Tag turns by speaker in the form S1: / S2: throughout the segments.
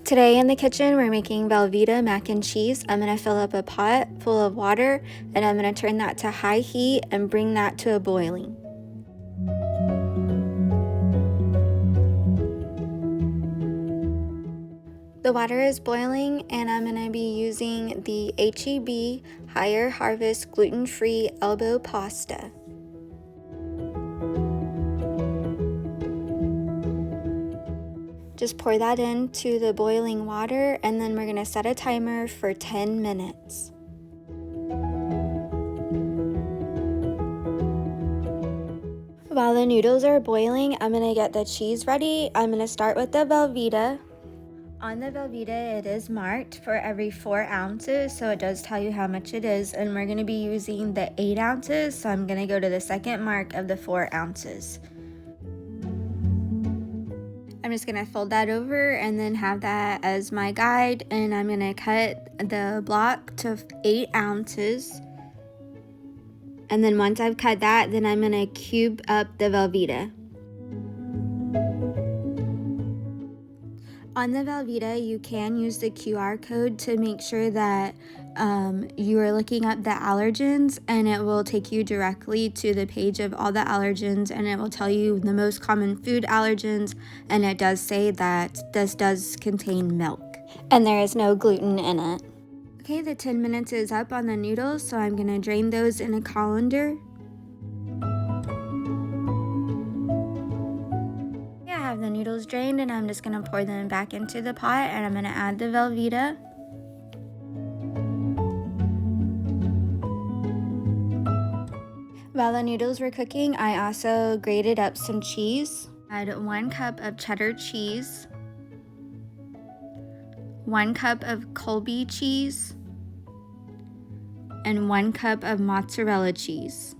S1: Today in the kitchen, we're making Velveeta Mac and Cheese. I'm going to fill up a pot full of water and I'm going to turn that to high heat and bring that to a boiling. The water is boiling and I'm going to be using the H-E-B Higher Harvest gluten-free elbow pasta. Just pour that into the boiling water and then we're going to set a timer for 10 minutes. While the noodles are boiling, I'm going to get the cheese ready. I'm going to start with the Velveeta. On the Velveeta, it is marked for every 4 ounces, so it does tell you how much it is, and we're going to be using the 8 ounces, so I'm going to go to the second mark of the 4 ounces. I'm just going to fold that over and then have that as my guide, and I'm going to cut the block to 8 ounces. And then once I've cut that, then I'm going to cube up the Velveeta. On the Velveeta, you can use the QR code to make sure that you are looking up the allergens, and it will take you directly to the page of all the allergens, and it will tell you the most common food allergens, and it does say that this does contain milk and there is no gluten in it. Okay, the 10 minutes is up on the noodles, so I'm going to drain those in a colander. I have the noodles drained and I'm just going to pour them back into the pot, and I'm going to add the Velveeta. While the noodles were cooking, I also grated up some cheese. Add 1 cup of cheddar cheese, 1 cup of Colby cheese, and 1 cup of mozzarella cheese.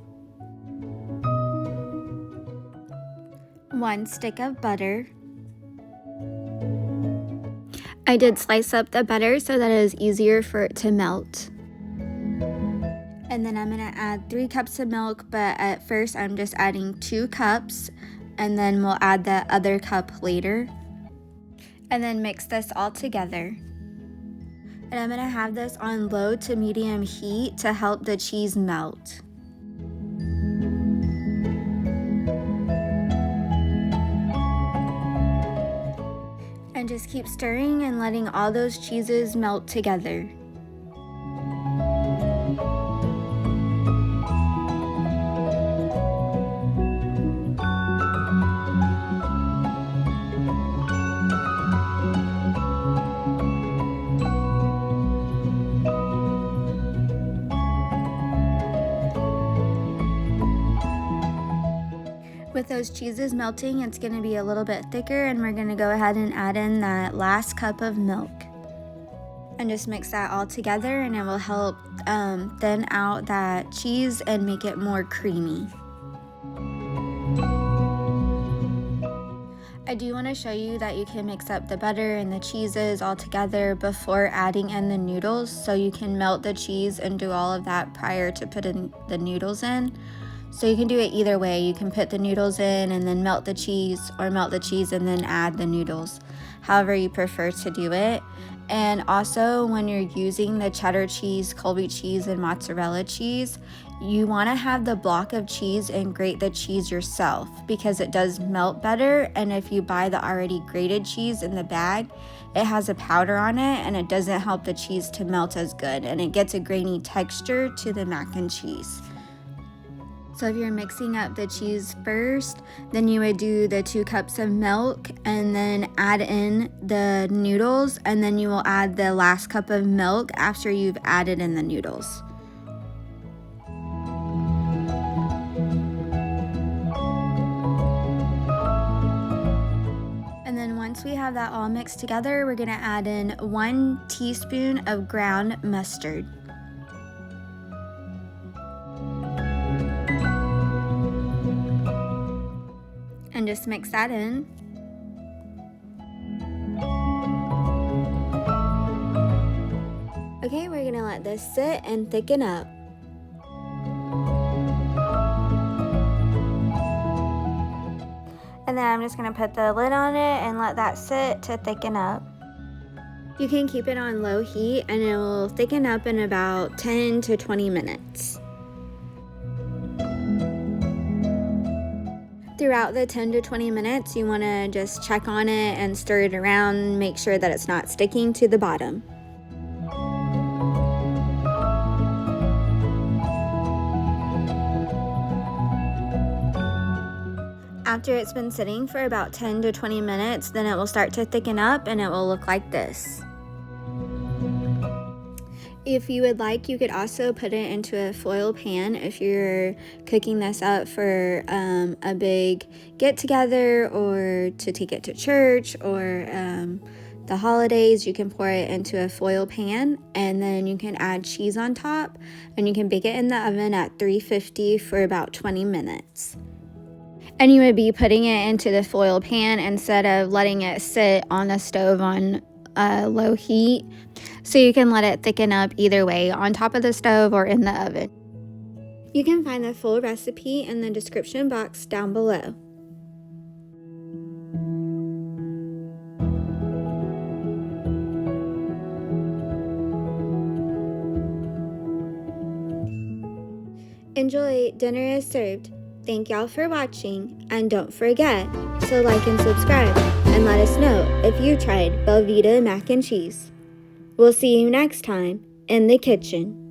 S1: 1 stick of butter. I did slice up the butter so that it is easier for it to melt. And then I'm going to add 3 cups of milk, but at first I'm just adding 2 cups, and then we'll add the other cup later. And then mix this all together. And I'm going to have this on low to medium heat to help the cheese melt. And just keep stirring and letting all those cheeses melt together. With those cheeses melting, it's going to be a little bit thicker, and we're going to go ahead and add in that last cup of milk. And just mix that all together, and it will help thin out that cheese and make it more creamy. I do want to show you that you can mix up the butter and the cheeses all together before adding in the noodles, so you can melt the cheese and do all of that prior to putting the noodles in. So you can do it either way. You can put the noodles in and then melt the cheese, or melt the cheese and then add the noodles, however you prefer to do it. And also, when you're using the cheddar cheese, Colby cheese, and mozzarella cheese, you want to have the block of cheese and grate the cheese yourself, because it does melt better. And if you buy the already grated cheese in the bag, it has a powder on it and it doesn't help the cheese to melt as good, and it gets a grainy texture to the mac and cheese. So if you're mixing up the cheese first, then you would do the 2 cups of milk and then add in the noodles, and then you will add the last cup of milk after you've added in the noodles. And then once we have that all mixed together, we're going to add in 1 teaspoon of ground mustard. And just mix that in. Okay, we're gonna let this sit and thicken up. And then I'm just going to put the lid on it and let that sit to thicken up. You can keep it on low heat and it will thicken up in about 10 to 20 minutes. Throughout the 10 to 20 minutes, you want to just check on it and stir it around, make sure that it's not sticking to the bottom. After it's been sitting for about 10 to 20 minutes, then it will start to thicken up and it will look like this. If you would like, you could also put it into a foil pan if you're cooking this up for a big get-together or to take it to church or the holidays. You can pour it into a foil pan and then you can add cheese on top and you can bake it in the oven at 350 for about 20 minutes. And you would be putting it into the foil pan instead of letting it sit on the stove on low heat, so you can let it thicken up either way, on top of the stove or in the oven. You can find the full recipe in the description box down below. Enjoy, dinner is served. Thank y'all for watching, and don't forget to like and subscribe, and let us know if you tried Velveeta Mac and Cheese. We'll see you next time in the kitchen.